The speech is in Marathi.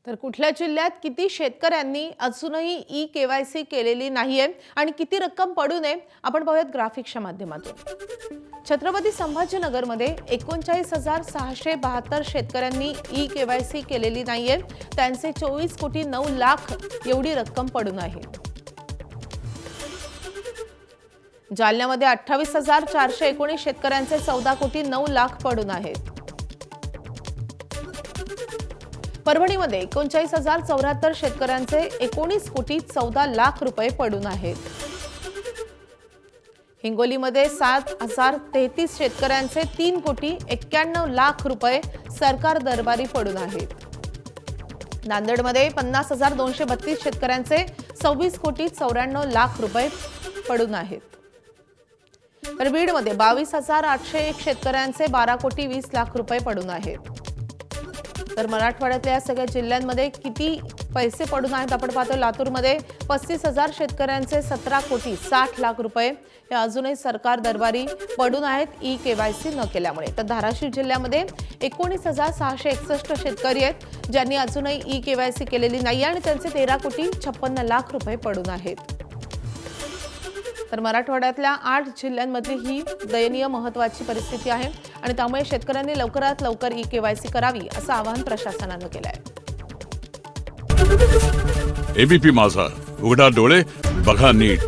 तर कुठल्या जिल्ह्यात किती शेतकऱ्यांनी अजूनही ई-केवायसी केलेली नाहीये आणि किती रक्कम पडू नये आपण पाहूयात ग्राफिक्सच्या माध्यमातून। छत्रपती संभाजीनगरमध्ये 39,672 शेतकऱ्यांनी ई-केवायसी केलेली नाहीये। त्यांचे 24 कोटी 9 लाख एवढी रक्कम पडून आहे। जालन्यामध्ये 28,419 शेतकऱ्यांचे 14 कोटी 9 लाख पडून आहेत। परभणीमध्ये 39,074 शेतकऱ्यांचे 19 कोटी 14 लाख रुपये पडून आहेत। हिंगोलीमध्ये 7,033 शेतकऱ्यांचे 3 कोटी 91 लाख रुपये सरकार दरबारी पडून आहेत। नांदेडमध्ये 50,232 शेतकऱ्यांचे 26 कोटी 94 लाख रुपये पडून आहेत। तर बीडमध्ये 22,801 शेतकऱ्यांचे 12 कोटी 20 लाख रुपये पडून आहेत। तर मराठवाड्यातल्या सगळ्या जिल्ह्यांमध्ये किती पैसे पडून आहेत आपण पाहतो। लातूरमध्ये 35,000 शेतकऱ्यांचे 17 कोटी 60 लाख रुपये हे अजूनही सरकार दरबारी पडून आहेत ई-केवायसी न केल्यामुळे। तर धाराशिव जिल्ह्यामध्ये 19,661 शेतकरी आहेत ज्यांनी अजूनही ई-केवायसी केलेली नाही आणि त्यांचे 13 कोटी 56 लाख रुपये पडून आहेत। तर मराठवाड्यातल्या 8 जिल्ह्यांमधली ही दयनीय महत्त्वाची परिस्थिती आहे आणि त्यामुळे शेतकऱ्यांनी लवकरात लवकर ई-केवायसी करावी असं आवाहन प्रशासनाने केलं आहे। एबीपी माझा, उघडा डोळे बघा नीट।